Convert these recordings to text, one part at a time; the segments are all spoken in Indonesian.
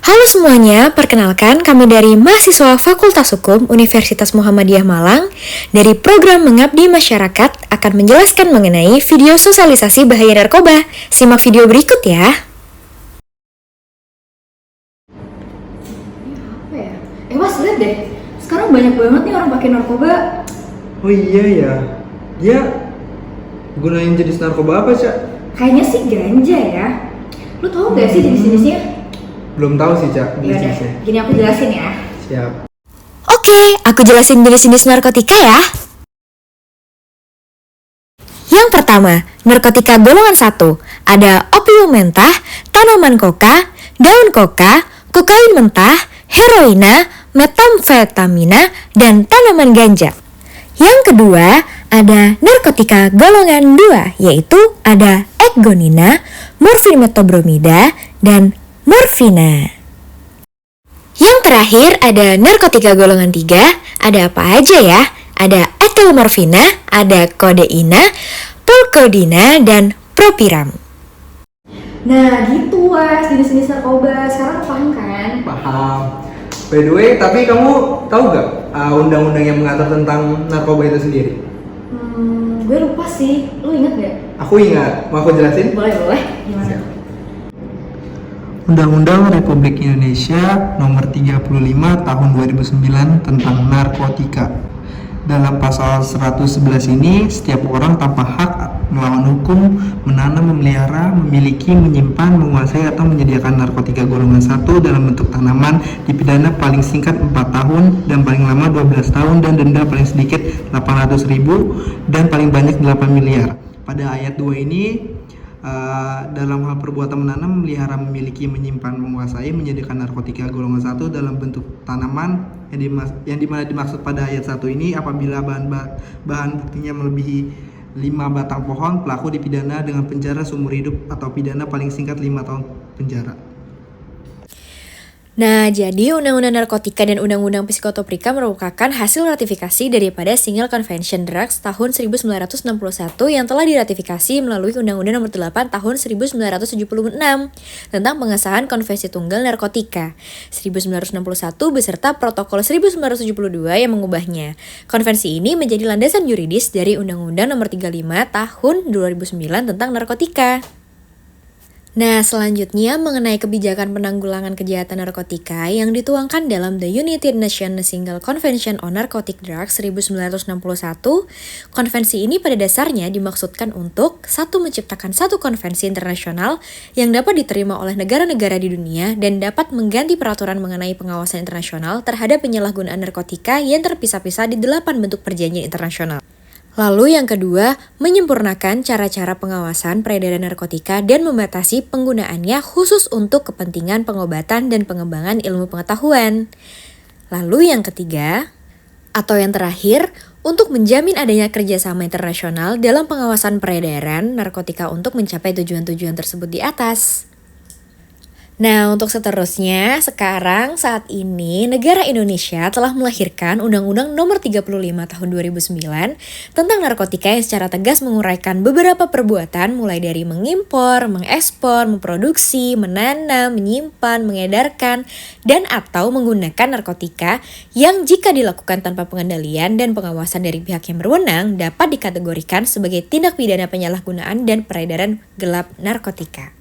Halo semuanya, perkenalkan kami dari mahasiswa Fakultas Hukum Universitas Muhammadiyah Malang dari program Mengabdi Masyarakat akan menjelaskan mengenai video sosialisasi bahaya narkoba. Simak video berikut ya. Apa ya? Mas, lihat deh. Sekarang banyak banget nih orang pakai narkoba. Oh iya ya, dia gunain jenis narkoba apa, Cak? Kayaknya sih ganja ya. Lu tahu nggak sih jenis-jenisnya? Belum tahu sih, Cak, Ya udah, jenisnya. gini aku jelasin ya. Siap. Oke, aku jelasin jenis-jenis narkotika ya. Yang pertama, narkotika golongan 1. Ada opium mentah, tanaman koka, daun koka, kokain mentah, heroina, metamfetamina, dan tanaman ganja. Yang kedua, ada narkotika golongan 2, yaitu ada ekgonina, morfin-metobromida, dan morfina. Yang terakhir ada narkotika golongan 3, ada apa aja ya? Ada etilmorfina, ada kodeina, pulkodina, dan propiram. Nah gitu Was, jenis-jenis narkoba. Sekarang paham kan? Paham. By the way, tapi kamu tahu nggak undang-undang yang mengatur tentang narkoba itu sendiri? Gue lupa sih. Lu inget gak? Aku ingat, mau aku jelasin? Boleh. Gimana? Siap. Undang-Undang Republik Indonesia Nomor 35 Tahun 2009 tentang narkotika. Dalam pasal 111 ini, setiap orang tanpa hak melawan hukum menanam, memelihara, memiliki, menyimpan, menguasai atau menyediakan narkotika golongan 1 dalam bentuk tanaman dipidana paling singkat 4 tahun dan paling lama 12 tahun dan denda paling sedikit 800.000 dan paling banyak 8 miliar. Pada ayat 2 ini dalam hal perbuatan menanam, memelihara, memiliki, menyimpan, menguasai, menyediakan narkotika golongan 1 dalam bentuk tanaman yang dimana dimaksud pada ayat 1 ini apabila bahan buktinya melebihi 5 batang pohon, pelaku dipidana dengan penjara seumur hidup atau pidana paling singkat 5 tahun penjara. Nah, jadi Undang-Undang Narkotika dan Undang-Undang Psikotropa merupakan hasil ratifikasi daripada Single Convention Drugs tahun 1961 yang telah diratifikasi melalui Undang-Undang Nomor 8 tahun 1976 tentang pengesahan Konvensi Tunggal Narkotika 1961 beserta Protokol 1972 yang mengubahnya. Konvensi ini menjadi landasan yuridis dari Undang-Undang Nomor 35 tahun 2009 tentang narkotika. Nah, selanjutnya mengenai kebijakan penanggulangan kejahatan narkotika yang dituangkan dalam The United Nations Single Convention on Narcotic Drugs 1961, konvensi ini pada dasarnya dimaksudkan untuk menciptakan satu konvensi internasional yang dapat diterima oleh negara-negara di dunia dan dapat mengganti peraturan mengenai pengawasan internasional terhadap penyalahgunaan narkotika yang terpisah-pisah di 8 bentuk perjanjian internasional. Lalu yang kedua, menyempurnakan cara-cara pengawasan peredaran narkotika dan membatasi penggunaannya khusus untuk kepentingan pengobatan dan pengembangan ilmu pengetahuan. Lalu yang ketiga, atau yang terakhir, untuk menjamin adanya kerjasama internasional dalam pengawasan peredaran narkotika untuk mencapai tujuan-tujuan tersebut di atas. Nah, untuk seterusnya, saat ini negara Indonesia telah melahirkan Undang-Undang Nomor 35 Tahun 2009 tentang narkotika yang secara tegas menguraikan beberapa perbuatan mulai dari mengimpor, mengekspor, memproduksi, menanam, menyimpan, mengedarkan, dan atau menggunakan narkotika yang jika dilakukan tanpa pengendalian dan pengawasan dari pihak yang berwenang dapat dikategorikan sebagai tindak pidana penyalahgunaan dan peredaran gelap narkotika.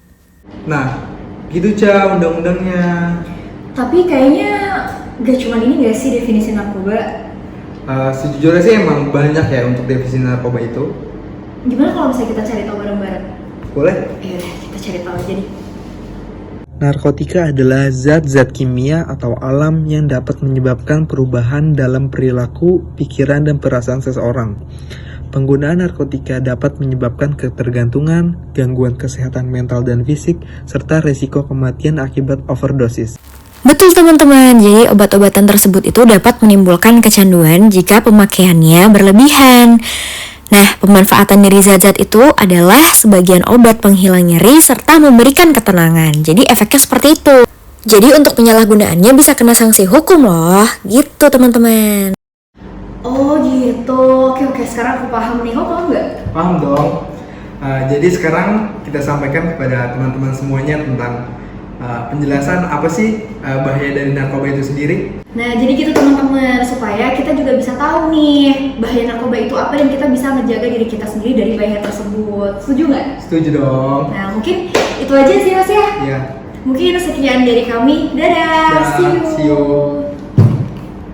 Nah, gitu Cak undang-undangnya. Tapi kayaknya gak cuma ini gak sih definisi narkoba? Sejujurnya sih emang banyak ya untuk definisi narkoba itu. Gimana kalau misalnya kita cari tahu bareng-bareng? Boleh? Yaudah, kita cari tahu aja nih. Narkotika adalah zat-zat kimia atau alam yang dapat menyebabkan perubahan dalam perilaku, pikiran, dan perasaan seseorang. Penggunaan narkotika dapat menyebabkan ketergantungan, gangguan kesehatan mental dan fisik, serta risiko kematian akibat overdosis. Betul teman-teman, jadi obat-obatan tersebut itu dapat menimbulkan kecanduan jika pemakaiannya berlebihan. Nah, pemanfaatan dari zat-zat itu adalah sebagian obat penghilang nyeri serta memberikan ketenangan. Jadi efeknya seperti itu. Jadi untuk penyalahgunaannya bisa kena sanksi hukum loh, gitu teman-teman. Oh gitu, oke sekarang aku paham nih, kamu paham nggak? Paham dong. Jadi sekarang kita sampaikan kepada teman-teman semuanya tentang penjelasan apa sih bahaya dari narkoba itu sendiri. Nah, jadi gitu teman-teman, supaya kita juga bisa tahu nih bahaya narkoba itu apa dan kita bisa menjaga diri kita sendiri dari bahaya tersebut. Setuju nggak? Setuju dong. Nah, mungkin itu aja sih Mas ya. Iya. Mungkin sekian dari kami. Dadah, Dah, see you.